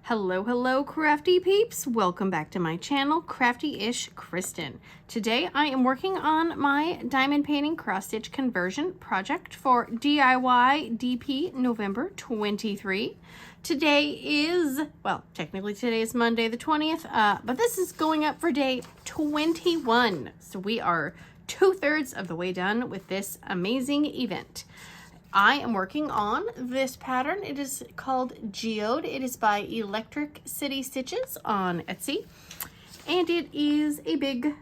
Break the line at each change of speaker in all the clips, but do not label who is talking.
Hello, crafty peeps. Welcome back to my channel, Crafty-ish Kristyn. Today I am working on my diamond painting cross-stitch conversion project for DIY DP November 23. Today is, well, technically today is Monday the 20th, but this is going up for day 21. So we are 2/3 of the way done with this amazing event. I am working on this pattern. It is called Geode. It is by Electric City Stitches on Etsy. And it is a big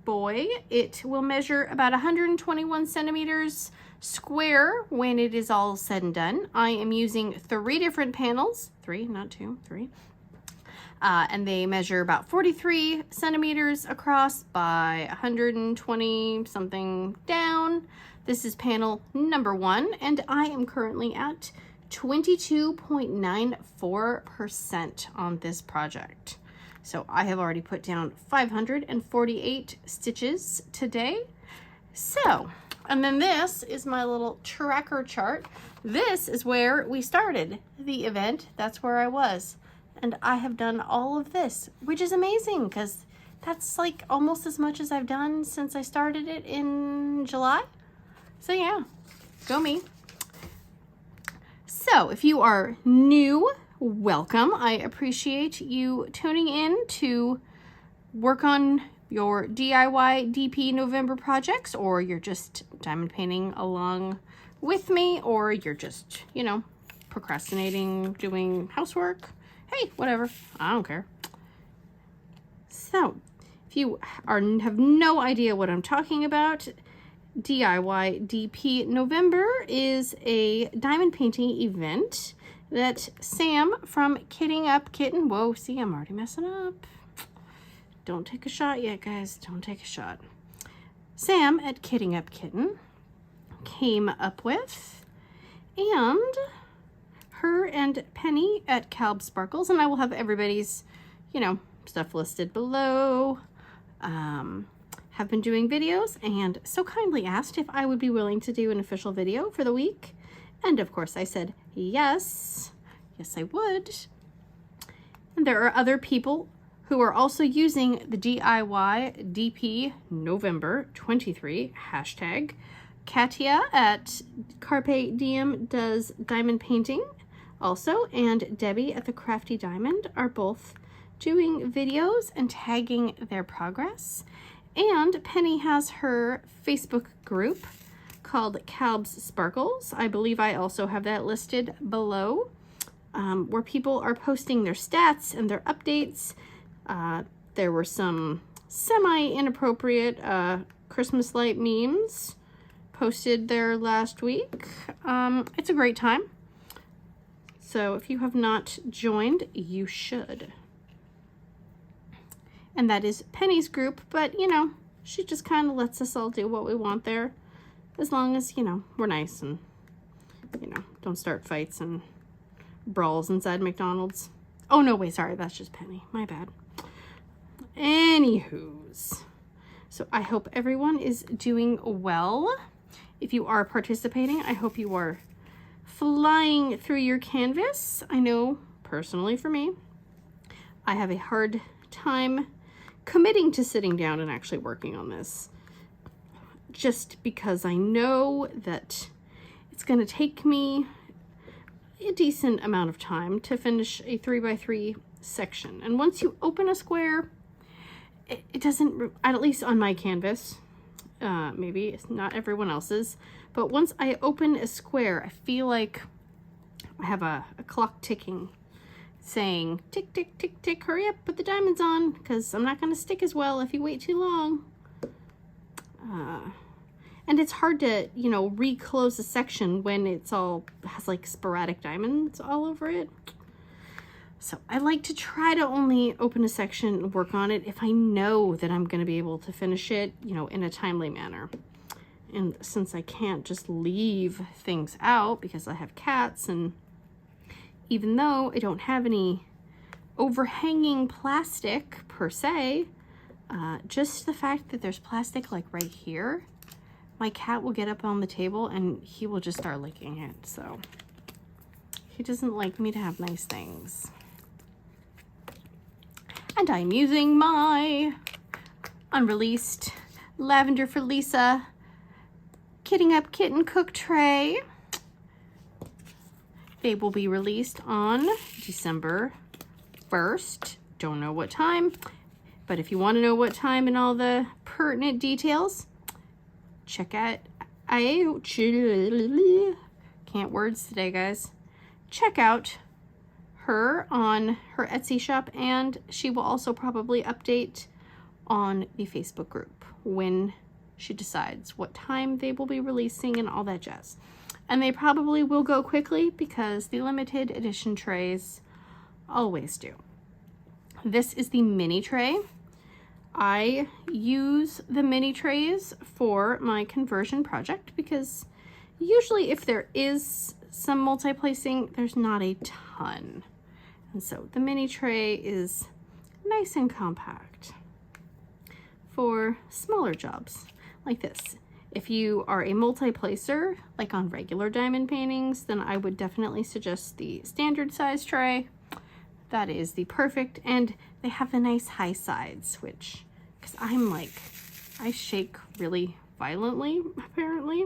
boy. It will measure about 121 centimeters square when it is all said and done. I am using 3 different panels. 3, not 2, 3. And they measure about 43 centimeters across by 120 something down. This is panel number 1, and I am currently at 22.94% on this project. So I have already put down 548 stitches today. So, and then this is my little tracker chart. This is where we started the event. That's where I was. And I have done all of this, which is amazing because that's like almost as much as I've done since I started it in July. So yeah, go me. So if you are new, welcome. I appreciate you tuning in to work on your DIY DP November projects, or you're just diamond painting along with me, or you're just, you know, procrastinating, doing housework. Hey, whatever, I don't care. So if you have no idea what I'm talking about, DIY DP November is a diamond painting event that Sam from Up Kitten, whoa, see, I'm already messing up. Don't take a shot yet, guys, don't take a shot. Sam at Up Kitten came up with, and her and Penny at KALBS Sparkles, and I will have everybody's, you know, stuff listed below, have been doing videos and so kindly asked if I would be willing to do an official video for the week. And of course I said, yes, I would. And there are other people who are also using the DIY DP November 23 hashtag. Katia at Carpe Diem does diamond painting also, and Debbie at the Crafty Diamond are both doing videos and tagging their progress. And Penny has her Facebook group called KALBS Sparkles. I believe I also have that listed below, where people are posting their stats and their updates. There were some semi-inappropriate Christmas light memes posted there last week. It's a great time. So if you have not joined, you should. And that is Penny's group, but you know, she just kind of lets us all do what we want there, as long as, you know, we're nice and, you know, don't start fights and brawls inside McDonald's. Oh no, wait, sorry, that's just Penny, my bad. Anywho's, so I hope everyone is doing well. If you are participating, I hope you are flying through your canvas. I know, personally for me, I have a hard time committing to sitting down and actually working on this, just because I know that it's going to take me a decent amount of time to finish a 3x3 section. And once you open a square, it doesn't, at least on my canvas, maybe it's not everyone else's, but once I open a square, I feel like I have a clock ticking, saying tick, tick, tick, tick, hurry up, put the diamonds on, because I'm not going to stick as well if you wait too long. And it's hard to, you know, reclose a section when it's all, has like sporadic diamonds all over it. So I like to try to only open a section and work on it if I know that I'm going to be able to finish it, you know, in a timely manner. And since I can't just leave things out because I have cats, and even though I don't have any overhanging plastic per se, just the fact that there's plastic like right here, my cat will get up on the table and he will just start licking it. So he doesn't like me to have nice things. And I'm using my unreleased Lavender for Lisa Up Kitten cook tray. They will be released on December 1st. Don't know what time, but if you want to know what time and all the pertinent details, check out, can't words today, guys. Check out her on her Etsy shop, and she will also probably update on the Facebook group when she decides what time they will be releasing and all that jazz. And they probably will go quickly because the limited edition trays always do. This is the mini tray. I use the mini trays for my conversion project because usually if there is some multi-placing, there's not a ton. And so the mini tray is nice and compact for smaller jobs like this. If you are a multi-placer, like on regular diamond paintings, then I would definitely suggest the standard size tray. That is the perfect, and they have the nice high sides, which, because I'm like, I shake really violently, apparently.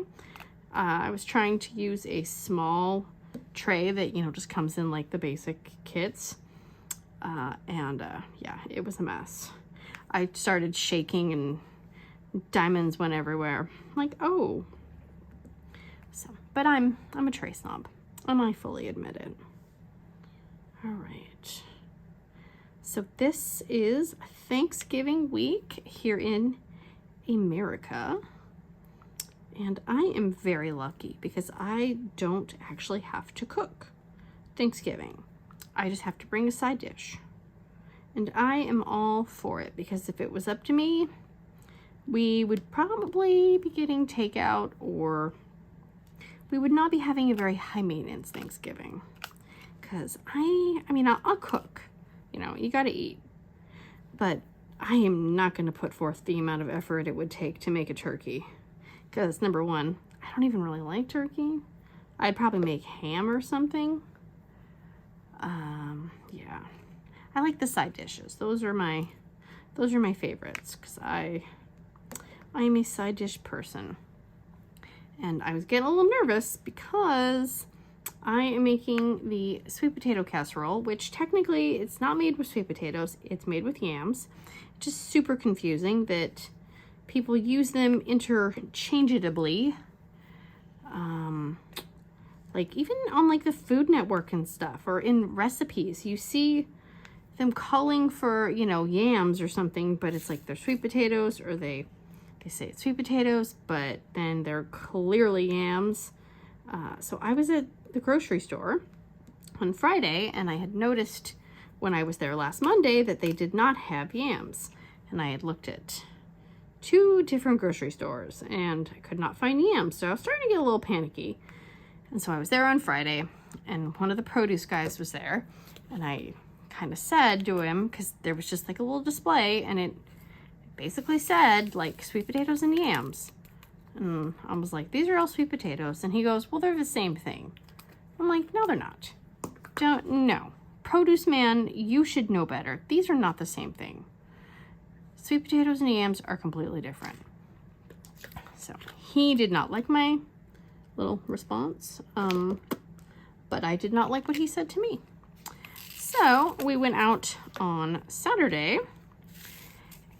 I was trying to use a small tray that, you know, just comes in like the basic kits. Yeah, it was a mess. I started shaking and diamonds went everywhere. Like, oh. So, but I'm a tray snob, and I fully admit it. All right. So this is Thanksgiving week here in America. And I am very lucky because I don't actually have to cook Thanksgiving. I just have to bring a side dish. And I am all for it because if it was up to me, we would probably be getting takeout, or we would not be having a very high maintenance Thanksgiving. Because I mean, I'll cook, you know, you gotta eat. But I am not gonna put forth the amount of effort it would take to make a turkey. Because number one, I don't even really like turkey. I'd probably make ham or something. Yeah. I like the side dishes. Those are my favorites because I am a side dish person. And I was getting a little nervous because I am making the sweet potato casserole, which technically it's not made with sweet potatoes, it's made with yams. Just super confusing that people use them interchangeably. Like even on like the Food Network and stuff, or in recipes, you see them calling for, you know, yams or something, but it's like they're sweet potatoes, or they say it's sweet potatoes, but then they're clearly yams. So I was at the grocery store on Friday, and I had noticed when I was there last Monday that they did not have yams. And I had looked at 2 different grocery stores and I could not find yams. So I was starting to get a little panicky. And so I was there on Friday, and one of the produce guys was there, and I kind of said to him, because there was just like a little display, and it basically said like sweet potatoes and yams. And I was like, these are all sweet potatoes. And he goes, well, they're the same thing. I'm like, no, they're not. No. Produce man, you should know better. These are not the same thing. Sweet potatoes and yams are completely different. So he did not like my little response, but I did not like what he said to me. So we went out on Saturday,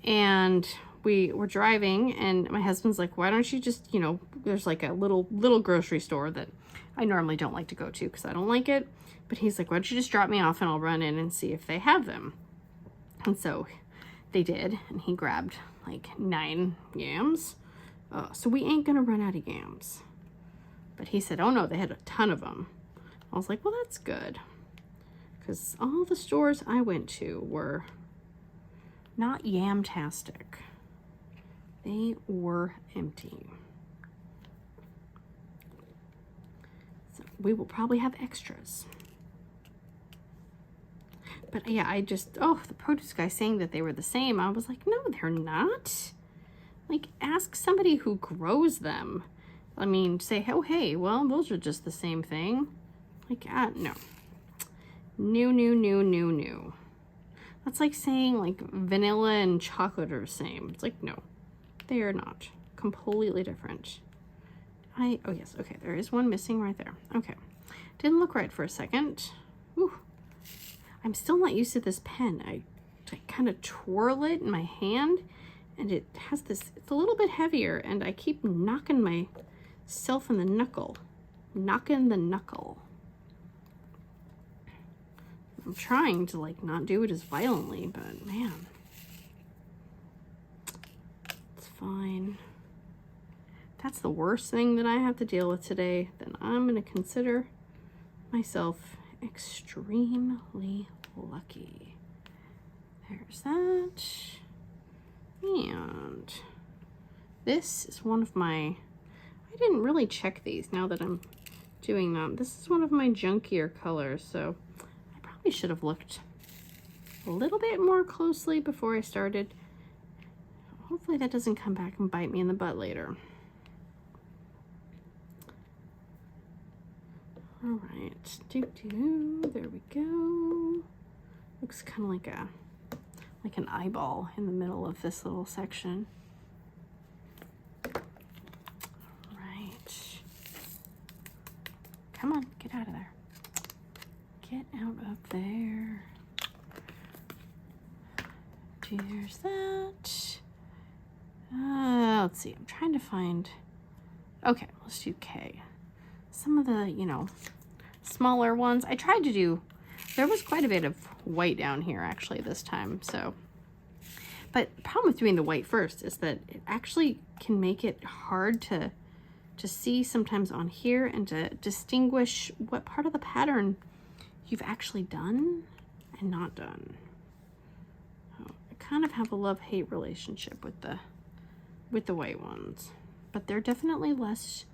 and we were driving, and my husband's like, why don't you just, you know, there's like a little grocery store that I normally don't like to go to because I don't like it, but he's like, why don't you just drop me off and I'll run in and see if they have them. And so they did, and he grabbed like 9 yams. So we ain't gonna run out of yams. But he said, oh no, they had a ton of them. I was like, well, that's good. Because all the stores I went to were not yamtastic. They were empty. So we will probably have extras. But yeah, the produce guy saying that they were the same. I was like, no, they're not. Like, ask somebody who grows them. I mean, say, oh, hey, well, those are just the same thing. Like, no. No. That's like saying like vanilla and chocolate are the same. It's like, no, they are not. Completely different. Oh yes, okay, there is one missing right there. Okay, didn't look right for a second. Whew. I'm still not used to this pen. I kind of twirl it in my hand, and it has this, it's a little bit heavier, and I keep knocking myself in the knuckle. Knocking the knuckle. I'm trying to like not do it as violently, but man, it's fine. If that's the worst thing that I have to deal with today, then I'm gonna consider myself extremely lucky. There's that. And this is one of my, I didn't really check these now that I'm doing them. This is one of my junkier colors, so I probably should have looked a little bit more closely before I started. Hopefully that doesn't come back and bite me in the butt later. All right, there we go. Looks kind of like an eyeball in the middle of this little section. All right. Come on, get out of there. Get out of there. There's that. Let's see, I'm trying to find, okay, let's do K. Some of the, you know, smaller ones. I tried to do, there was quite a bit of white down here actually this time, so. But the problem with doing the white first is that it actually can make it hard to see sometimes on here and to distinguish what part of the pattern you've actually done and not done. So I kind of have a love-hate relationship with the white ones, but they're definitely less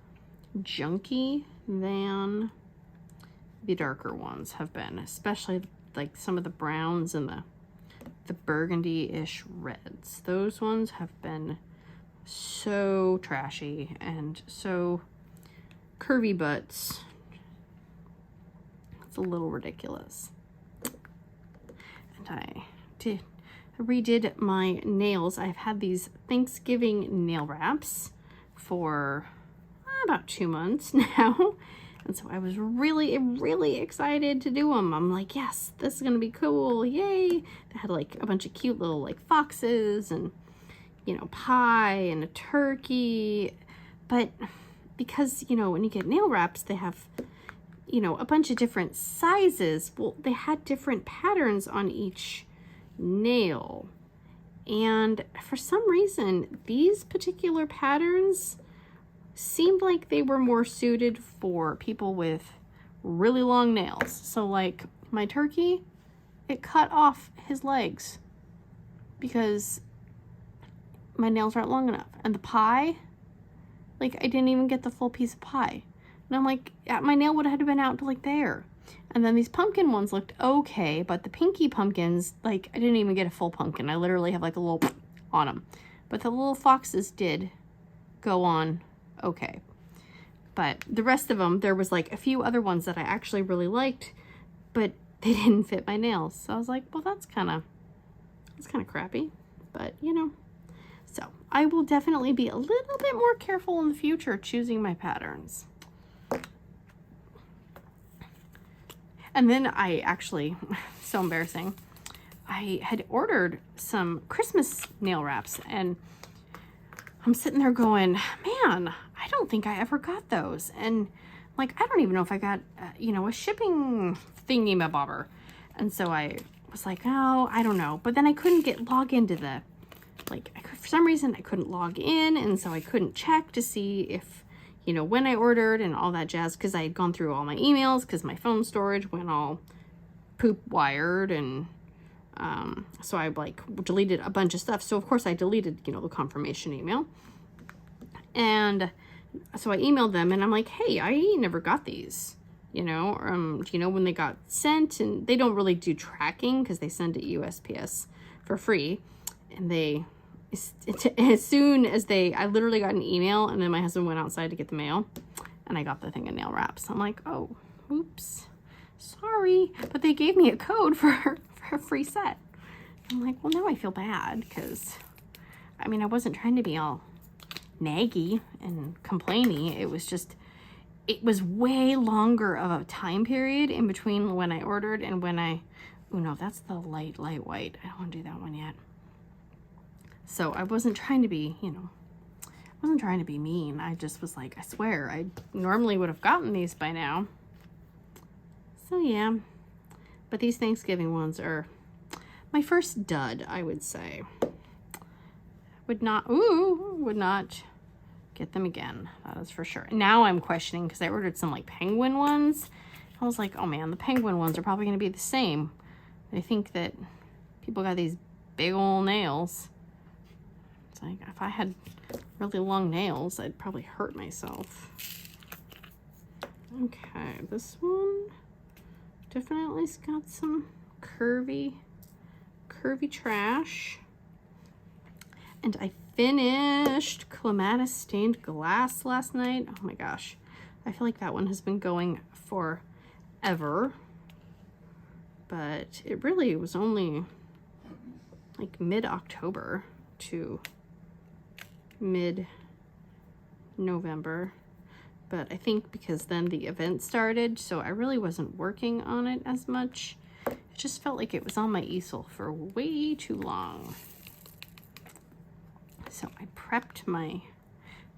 junky than the darker ones have been, especially like some of the browns and the burgundy-ish reds. Those ones have been so trashy and so curvy butts. It's a little ridiculous. And I redid my nails. I've had these Thanksgiving nail wraps for about 2 months now. And so I was really excited to do them. I'm like, yes, this is gonna be cool, yay. They had like a bunch of cute little like foxes and, you know, pie and a turkey. But because, you know, when you get nail wraps, they have, you know, a bunch of different sizes. Well, they had different patterns on each nail. And for some reason, these particular patterns seemed like they were more suited for people with really long nails. So like my turkey, it cut off his legs because my nails aren't long enough. And the pie, like I didn't even get the full piece of pie. And I'm like, my nail would have had to been out to like there. And then these pumpkin ones looked okay, but the pinky pumpkins, like I didn't even get a full pumpkin. I literally have like a little on them. But the little foxes did go on okay. But the rest of them, there was like a few other ones that I actually really liked, but they didn't fit my nails. So I was like, well, that's kind of crappy, but you know. So I will definitely be a little bit more careful in the future choosing my patterns. And then I actually, so embarrassing, I had ordered some Christmas nail wraps and I'm sitting there going, man, I don't think I ever got those. And like, I don't even know if I got, you know, a shipping thingy-mabobber. And so I was like, oh, I don't know. But then I couldn't log into the, like, for some reason I couldn't log in. And so I couldn't check to see if, you know, when I ordered and all that jazz, because I had gone through all my emails because my phone storage went all poop wired. And so I like deleted a bunch of stuff. So of course I deleted, you know, the confirmation email. And so I emailed them and I'm like, hey, I never got these, you know, when they got sent. And they don't really do tracking because they send it USPS for free. And they, as soon as I literally got an email and then my husband went outside to get the mail and I got the thing of nail wraps. I'm like, oh, oops, sorry. But they gave me a code for a free set. I'm like, well, now I feel bad because, I mean, I wasn't trying to be all naggy and complainy. It was just, it was way longer of a time period in between when I ordered and when I, oh no, that's the light white. I don't want to do that one yet. So I wasn't trying to be, you know, I wasn't trying to be mean. I just was like, I swear, I normally would have gotten these by now. So yeah, but these Thanksgiving ones are my first dud, I would say. Would not get them again, that is for sure. Now I'm questioning because I ordered some like penguin ones. I was like, oh man, the penguin ones are probably going to be the same. I think that people got these big old nails. It's like, if I had really long nails, I'd probably hurt myself. Okay, this one definitely's got some curvy trash. And I finished Clematis Stained Glass last night. Oh my gosh. I feel like that one has been going forever. But it really was only like mid-October to mid-November. But I think because then the event started, so I really wasn't working on it as much. It just felt like it was on my easel for way too long. So I prepped my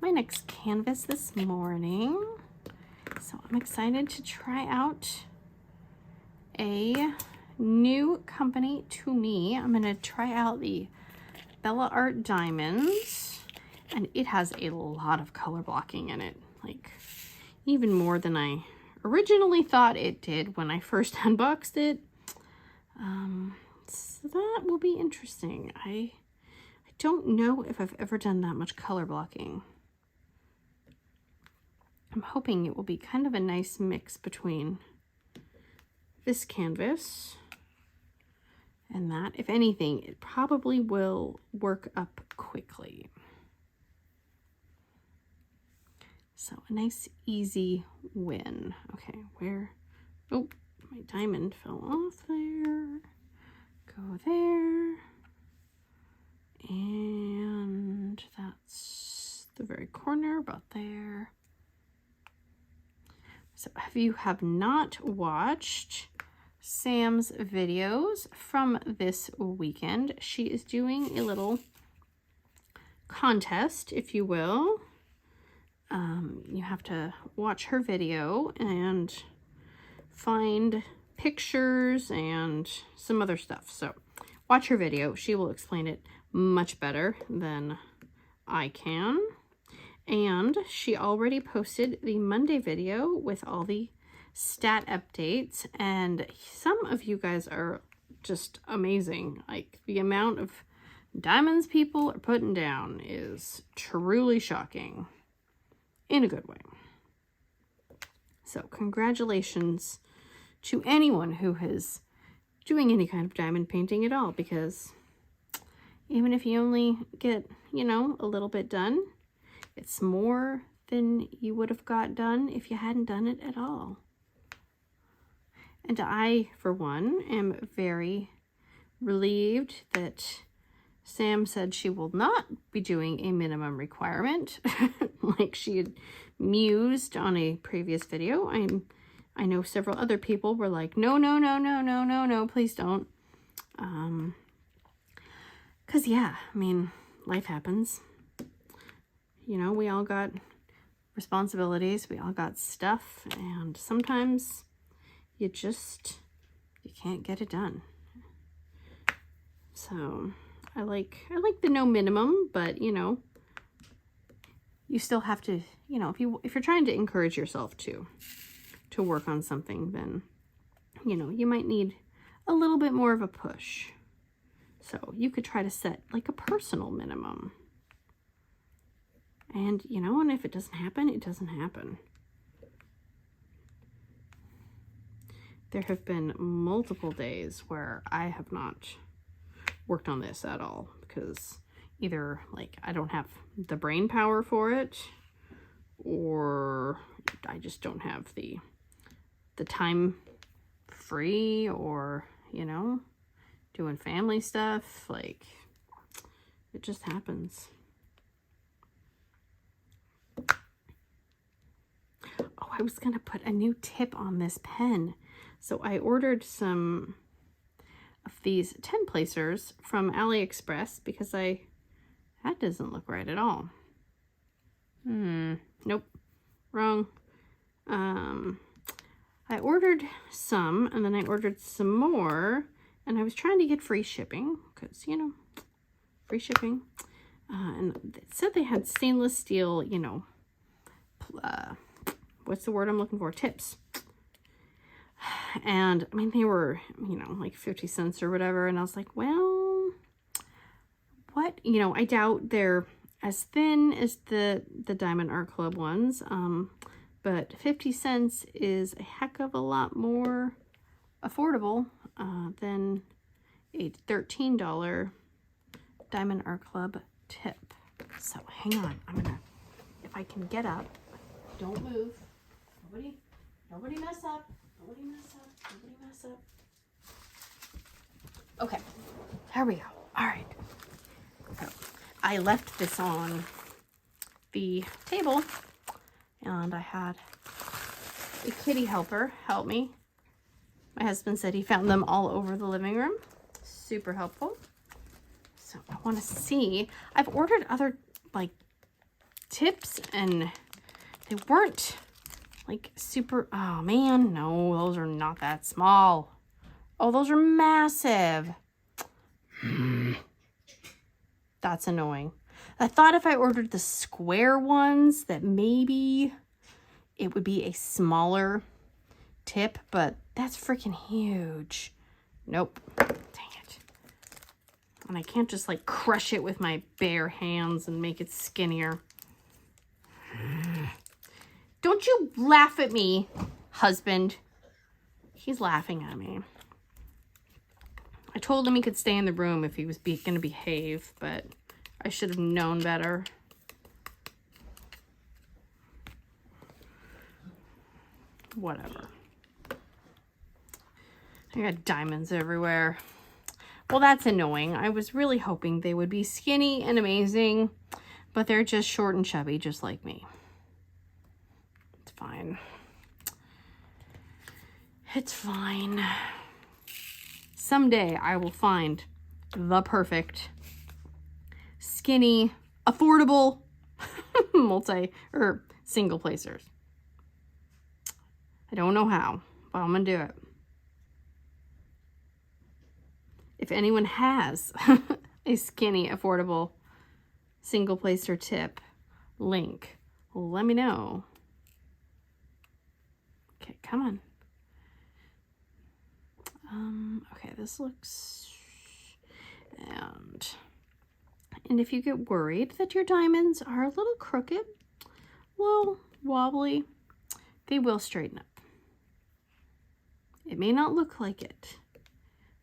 next canvas this morning. So I'm excited to try out a new company to me. I'm gonna try out the Bella Art Diamonds, and it has a lot of color blocking in it. Like even more than I originally thought it did when I first unboxed it. So that will be interesting. I don't know if I've ever done that much color blocking. I'm hoping it will be kind of a nice mix between this canvas and that. If anything, it probably will work up quickly. So a nice easy win. Okay, where, oh, my diamond fell off there. Go there. And that's the very corner, about there. So if you have not watched Sam's videos from this weekend, she is doing a little contest, if you will. You have to watch her video and find pictures and some other stuff. So watch her video. She will explain it much better than I can. And she already posted the Monday video with all the stat updates, and some of you guys are just amazing. Like the amount of diamonds people are putting down is truly shocking in a good way. So congratulations to anyone who is doing any kind of diamond painting at all, because even if you only get, you know, a little bit done, it's more than you would have got done if you hadn't done it at all. And I, for one, am very relieved that Sam said she will not be doing a minimum requirement like she had mused on a previous video. I know several other people were like, no, please don't. Because, yeah, I mean, life happens. You know, we all got responsibilities. We all got stuff. And sometimes you can't get it done. So I like the no minimum, but, you know, you still have to, you know, if you're trying to encourage yourself to work on something, then, you know, you might need a little bit more of a push. So you could try to set like a personal minimum. And, you know, and if it doesn't happen, it doesn't happen. There have been multiple days where I have not worked on this at all because either like I don't have the brain power for it, or I just don't have the time free, or, you know, doing family stuff. Like, it just happens. Oh, I was gonna put a new tip on this pen. So I ordered some of these 10 placers from AliExpress because that doesn't look right at all. Nope, wrong. I ordered some, and then I ordered some more, and I was trying to get free shipping because, you know, free shipping. And it said they had stainless steel, you know, what's the word I'm looking for? Tips. And I mean, they were, you know, like 50 cents or whatever. And I was like, well, what? You know, I doubt they're as thin as the Diamond Art Club ones. But 50 cents is a heck of a lot more affordable than a $13 Diamond Art Club tip. So hang on, if I can get up, don't move. Nobody mess up. Nobody mess up. Nobody mess up. Okay, there we go. All right. So I left this on the table, and I had a kitty helper help me. My husband said he found them all over the living room. Super helpful. So I want to see. I've ordered other like tips, and they weren't like super. Oh man, no, those are not that small. Oh, those are massive. That's annoying. I thought if I ordered the square ones that maybe it would be a smaller tip, but that's freaking huge. Nope. Dang it. And I can't just like crush it with my bare hands and make it skinnier. Don't you laugh at me, husband. He's laughing at me. I told him he could stay in the room if he was going to behave, but I should have known better. Whatever. I got diamonds everywhere. Well, that's annoying. I was really hoping they would be skinny and amazing, but they're just short and chubby, just like me. It's fine. It's fine. Someday I will find the perfect, skinny, affordable single placers. I don't know how, but I'm gonna do it. If anyone has a skinny, affordable, single placer tip link, let me know. Okay, come on. Okay, this looks, and if you get worried that your diamonds are a little crooked, well, wobbly, they will straighten up. It may not look like it,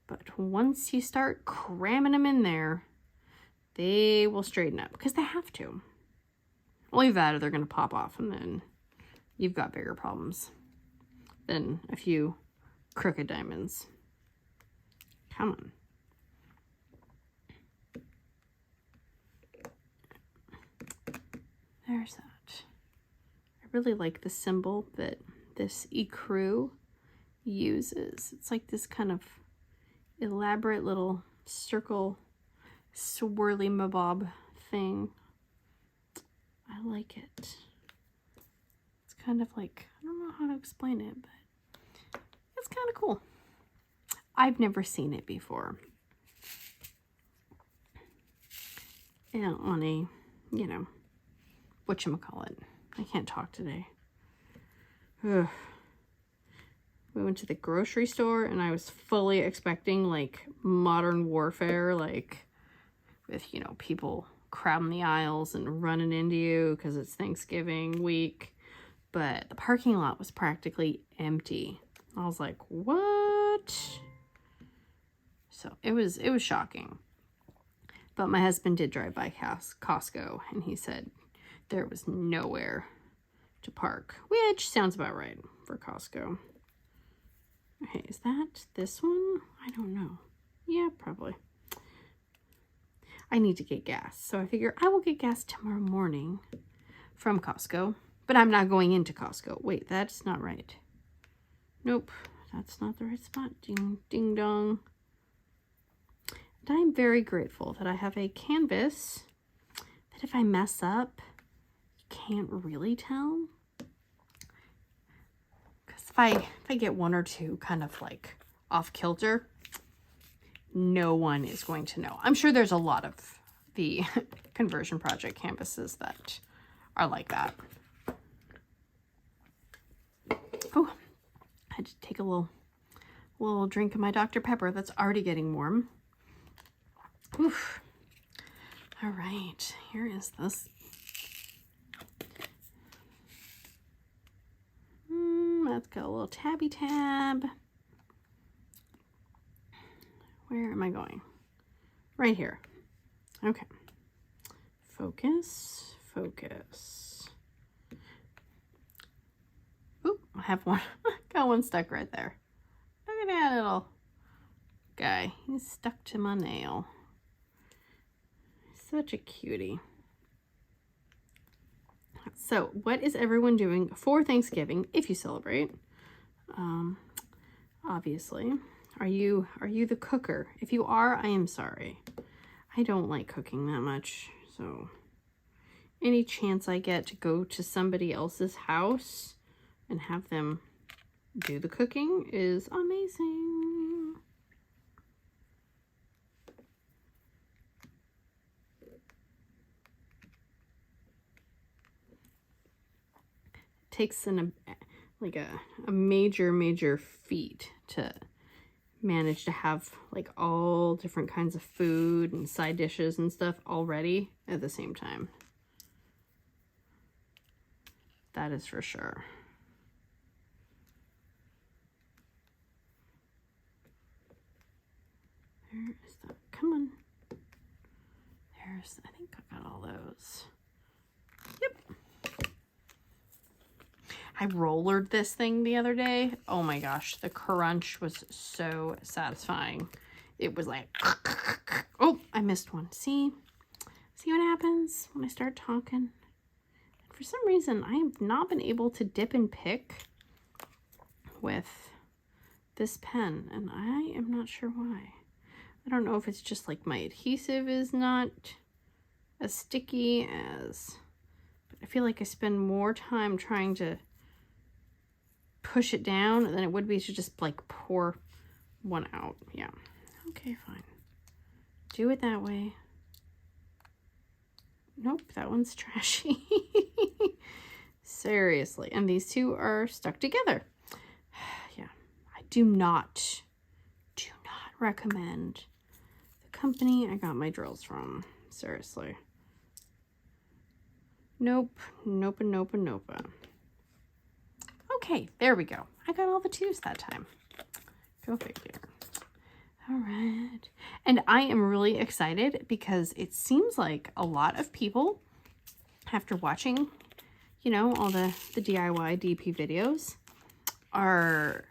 but once you start cramming them in there, they will straighten up because they have to. Only that or they're going to pop off, and then you've got bigger problems than a few crooked diamonds. Come on. There's that. I really like the symbol that this ecru uses. It's like this kind of elaborate little circle swirly mabob thing. I like it. It's kind of like, I don't know how to explain it, but it's kind of cool. I've never seen it before. And on a, you know, whatchamacallit. I can't talk today. Ugh. We went to the grocery store and I was fully expecting like modern warfare, like with, you know, people crowding the aisles and running into you because it's Thanksgiving week. But the parking lot was practically empty. I was like, what? So it was shocking. But my husband did drive by Costco and he said there was nowhere to park, which sounds about right for Costco. Okay, is that this one? I don't know. Yeah, probably. I need to get gas, so I figure I will get gas tomorrow morning from Costco. But I'm not going into Costco. Wait, that's not right. Nope, that's not the right spot. Ding, ding dong. And I'm very grateful that I have a canvas that if I mess up, you can't really tell. Because if I get one or two kind of like off kilter, no one is going to know. I'm sure there's a lot of the conversion project canvases that are like that. Oh, I had to take a little drink of my Dr. Pepper that's already getting warm. Oof. All right, here is this. That's got a little tabby tab. Where am I going? Right here. Okay. Focus, focus. Oop, I have one. Got one stuck right there. Look at that little guy. He's stuck to my nail. Such a cutie. So, what is everyone doing for Thanksgiving if you celebrate? Obviously. Are you the cooker? If you are, I am sorry. I don't like cooking that much, so any chance I get to go to somebody else's house and have them do the cooking is amazing. It takes a major feat to manage to have like all different kinds of food and side dishes and stuff already at the same time. That is for sure. There is that. Come on. I think I got all those. Yep. I rollered this thing the other day. Oh my gosh, the crunch was so satisfying. It was like, oh, I missed one. See what happens when I start talking? And for some reason, I have not been able to dip and pick with this pen, and I am not sure why. I don't know if it's just like my adhesive is not as sticky as, but I feel like I spend more time trying to push it down than it would be to just like pour one out. Yeah. Okay, fine. Do it that way. Nope, that one's trashy. Seriously. And these two are stuck together. Yeah. I do not recommend the company I got my drills from. Seriously. Nope. Nope. Okay, there we go. I got all the twos that time. Go figure. All right. And I am really excited because it seems like a lot of people, after watching, you know, all the DIY DP videos, are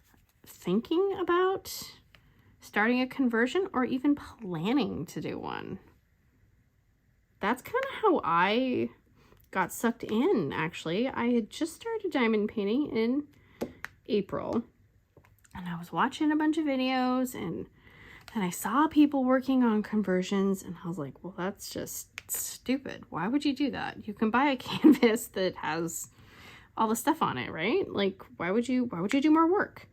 thinking about starting a conversion or even planning to do one. That's kind of how I got sucked in, actually. I had just started diamond painting in April, and I was watching a bunch of videos, and then I saw people working on conversions, and I was like, well, that's just stupid. Why would you do that? You can buy a canvas that has all the stuff on it, right? Like, why would you do more work?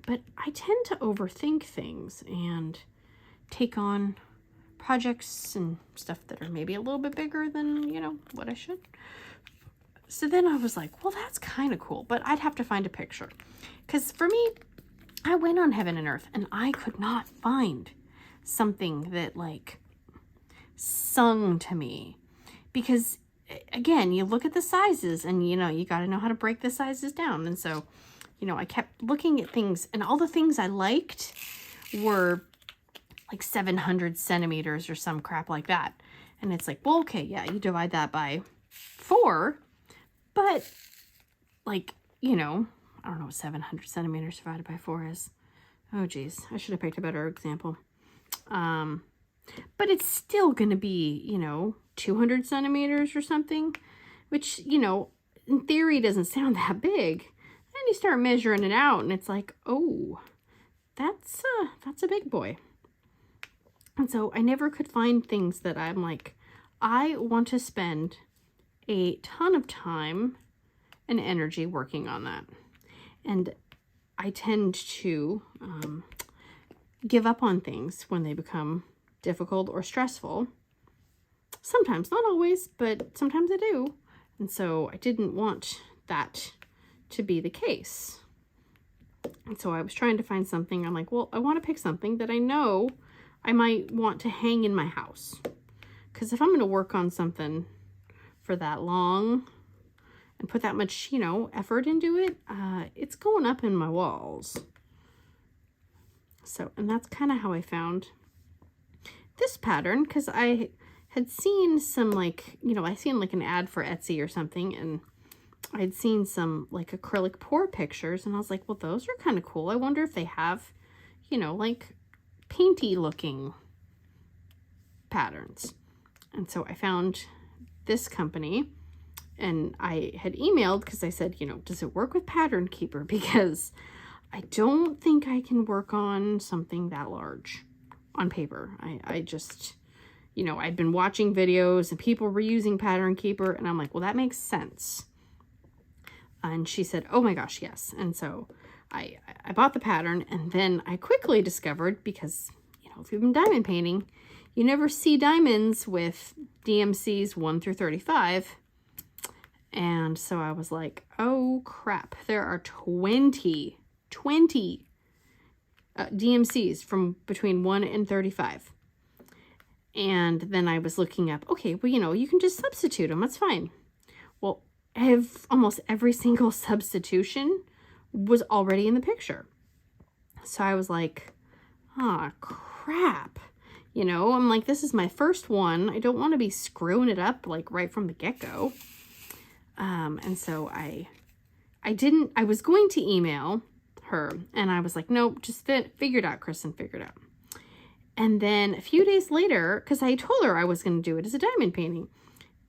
But I tend to overthink things and take on projects and stuff that are maybe a little bit bigger than, you know, what I should. So then I was like, well, that's kind of cool, but I'd have to find a picture. Because for me, I went on Heaven and Earth and I could not find something that like sung to me. Because again, you look at the sizes and, you know, you got to know how to break the sizes down. And so, you know, I kept looking at things, and all the things I liked were like 700 centimeters or some crap like that. And it's like, well, okay, yeah, you divide that by 4, but like, you know, I don't know what 700 centimeters divided by 4 is. Oh geez, I should have picked a better example. But it's still going to be, you know, 200 centimeters or something, which, you know, in theory doesn't sound that big. Then you start measuring it out and it's like, oh, that's a big boy. And so I never could find things that I'm like, I want to spend a ton of time and energy working on that. And I tend to give up on things when they become difficult or stressful. Sometimes, not always, but sometimes I do. And so I didn't want that to be the case. And so I was trying to find something. I'm like, well, I want to pick something that I know I might want to hang in my house. Because if I'm going to work on something for that long and put that much, you know, effort into it, it's going up in my walls. So, and that's kind of how I found this pattern, because I had seen some, like, you know, I seen like an ad for Etsy or something, and I'd seen some like acrylic pour pictures, and I was like, well, those are kind of cool. I wonder if they have, you know, like painty looking patterns. And so I found this company, and I had emailed because I said, you know, does it work with Pattern Keeper? Because I don't think I can work on something that large on paper. I just, you know, I'd been watching videos and people were using Pattern Keeper, and I'm like, well, that makes sense. And she said, oh my gosh, yes. And so I bought the pattern, and then I quickly discovered, because, you know, if you've been diamond painting, you never see diamonds with DMCs 1 through 35. And so I was like, oh crap, there are 20 DMCs from between 1 and 35. And then I was looking up, okay, well, you know, you can just substitute them. That's fine. Well, almost every single substitution was already in the picture. So I was like, ah, crap. You know, I'm like, this is my first one. I don't want to be screwing it up like right from the get-go. And so I was going to email her, and I was like, nope, just figure it out, Kristyn, figure it out. And then a few days later, because I told her I was going to do it as a diamond painting,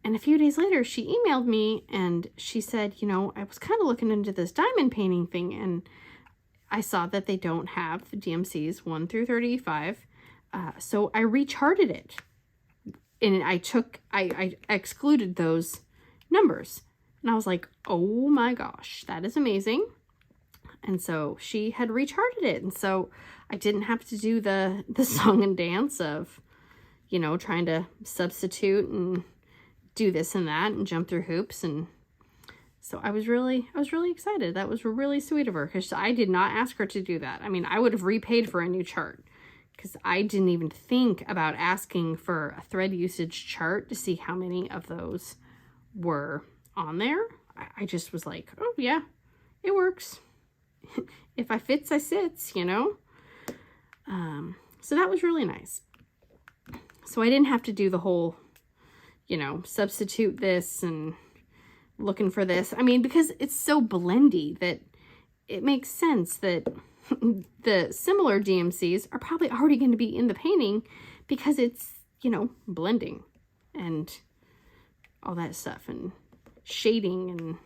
and a few days later she emailed me and she said, you know, I was kind of looking into this diamond painting thing, and I saw that they don't have DMCs 1 through 35. So I recharted it, and I excluded those numbers. And I was like, oh my gosh, that is amazing. And so she had recharted it. And so I didn't have to do the song and dance of, you know, trying to substitute and do this and that and jump through hoops. And so I was really excited. That was really sweet of her, because I did not ask her to do that. I mean, I would have repaid for a new chart, because I didn't even think about asking for a thread usage chart to see how many of those were on there. I just was like, oh yeah, it works. If I fits, I sits, you know? So that was really nice. So I didn't have to do the whole, you know, substitute this and looking for this. I mean, because it's so blendy that it makes sense that the similar DMCs are probably already going to be in the painting, because it's, you know, blending and all that stuff and shading and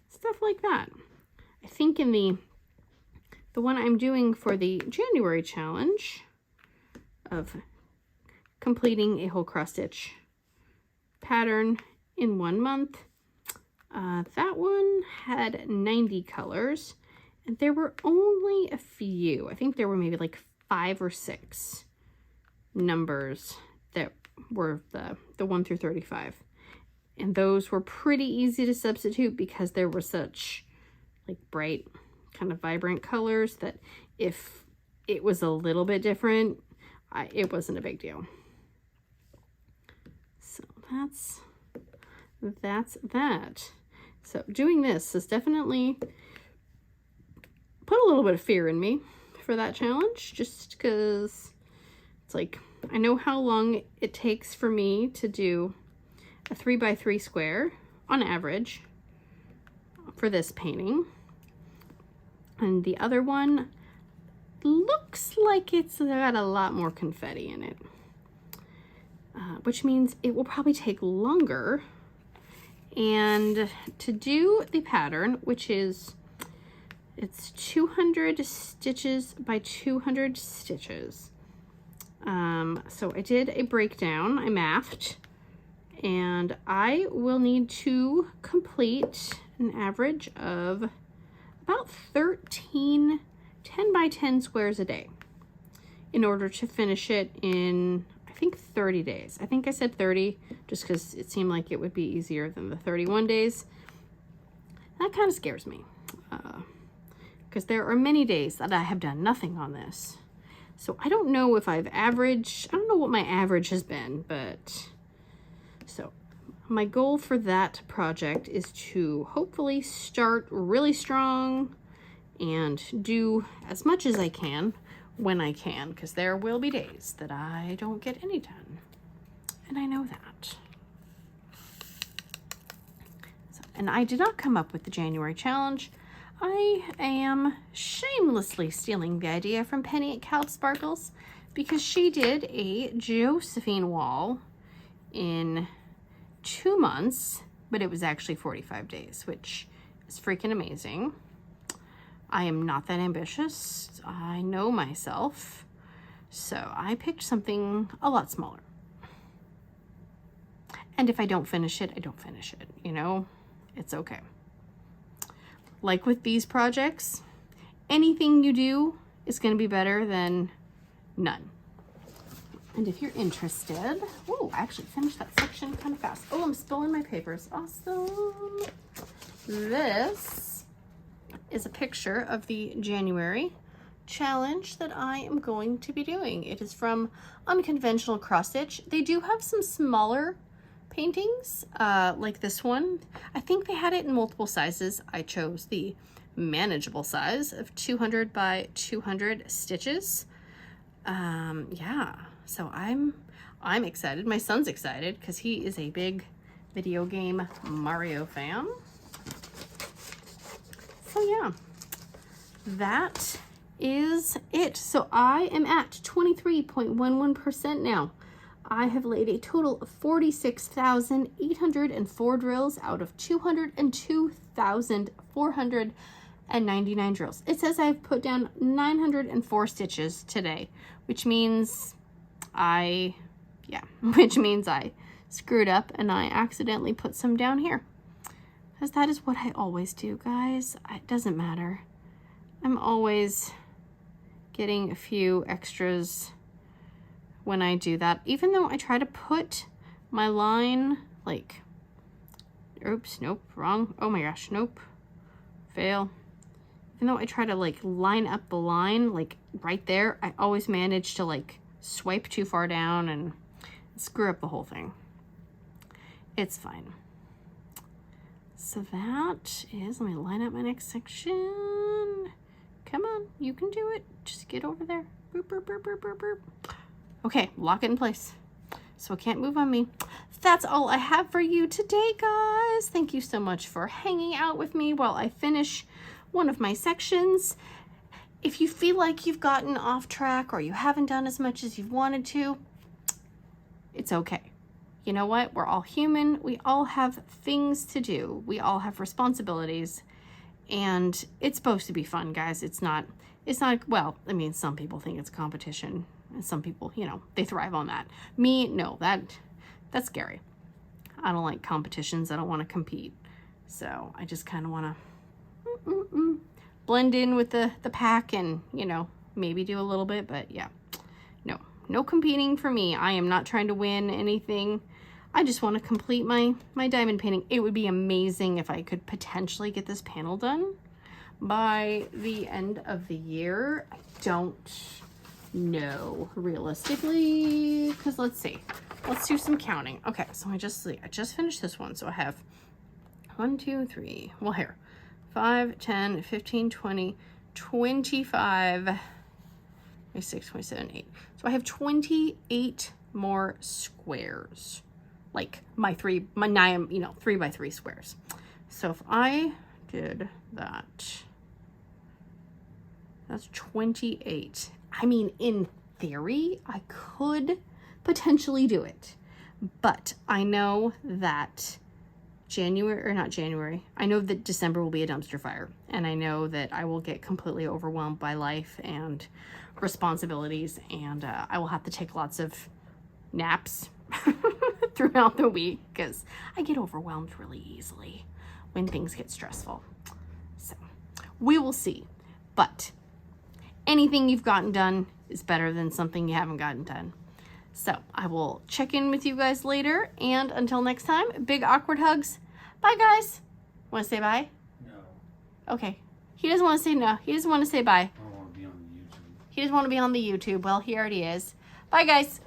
stuff like that. I think in the one I'm doing for the January challenge of completing a whole cross stitch pattern in 1 month, that one had 90 colors, and there were only a few. I think there were maybe like 5 or 6 numbers that were the 1 through 35. And those were pretty easy to substitute, because there were such like bright, kind of vibrant colors that if it was a little bit different, it wasn't a big deal. So that's that. So doing this has definitely put a little bit of fear in me for that challenge, just because it's like, I know how long it takes for me to do a 3x3 square on average for this painting. And the other one, looks like it's got a lot more confetti in it, which means it will probably take longer. And to do the pattern, which is, it's 200 stitches by 200 stitches. So I did a breakdown, I mathed, and I will need to complete an average of about 13 10 by 10 squares a day in order to finish it in, I think, 30 days. I think I said 30 just because it seemed like it would be easier than the 31 days. That kind of scares me because there are many days that I have done nothing on this. So I don't know if I've averaged, I don't know what my average has been, but so my goal for that project is to hopefully start really strong and do as much as I can when I can, because there will be days that I don't get any done, and I know that. So, and I did not come up with the January challenge. I am shamelessly stealing the idea from Penny at KALBS Sparkles, because she did a Josephine wall in 2 months, but it was actually 45 days, which is freaking amazing. I am not that ambitious. I know myself. So I picked something a lot smaller. And if I don't finish it, I don't finish it. You know, it's okay. Like with these projects, anything you do is going to be better than none. And if you're interested, oh, I actually finished that section kind of fast. Oh, I'm spilling my papers. Awesome. This is a picture of the January challenge that I am going to be doing. It is from Unconventional Cross Stitch. They do have some smaller paintings like this one. I think they had it in multiple sizes. I chose the manageable size of 200 by 200 stitches. Yeah, so I'm excited. My son's excited because he is a big video game Mario fan. So yeah, that is it. So I am at 23.11% now. I have laid a total of 46,804 drills out of 202,499 drills. It says I've put down 904 stitches today, which means I screwed up and I accidentally put some down here. Because that is what I always do, guys. It doesn't matter. I'm always getting a few extras when I do that. Even though I try to put my line, like, oops, nope, wrong. Oh my gosh, nope, fail. Even though I try to, like, line up the line, like, right there, I always manage to, like, swipe too far down and screw up the whole thing. It's fine. So that is, let me line up my next section. Come on, you can do it. Just get over there. Boop, boop, boop, boop, boop, boop. Okay, lock it in place so it can't move on me. That's all I have for you today, guys. Thank you so much for hanging out with me while I finish one of my sections. If you feel like you've gotten off track or you haven't done as much as you've wanted to, it's okay. You know what? We're all human. We all have things to do. We all have responsibilities, and it's supposed to be fun, guys. It's not, well, I mean, some people think it's competition, and some people, you know, they thrive on that. Me, no, that's scary. I don't like competitions. I don't want to compete. So I just kind of want to blend in with the pack and, you know, maybe do a little bit, but yeah, no competing for me. I am not trying to win anything. I just want to complete my diamond painting. It would be amazing if I could potentially get this panel done by the end of the year. I don't know realistically, because let's see. Let's do some counting. Okay, so I just finished this one. So I have 1, 2, 3, well here, 5, 10, 15, 20, 25, 26, 27, 8. So I have 28 more squares. Like my 3 by 3 squares. So if I did that, That's 28. I mean, in theory, I could potentially do it, but I know that I know that December will be a dumpster fire, and I know that I will get completely overwhelmed by life and responsibilities, and I will have to take lots of naps throughout the week because I get overwhelmed really easily when things get stressful. So we will see, but anything you've gotten done is better than something you haven't gotten done. So I will check in with you guys later, and until next time, big awkward hugs. Bye, guys. Want to say bye?
No.
Okay. He doesn't want to say no. He doesn't want to say bye.
I don't want to be on the YouTube.
He doesn't want to be on the YouTube. Well, he already is. Bye, guys.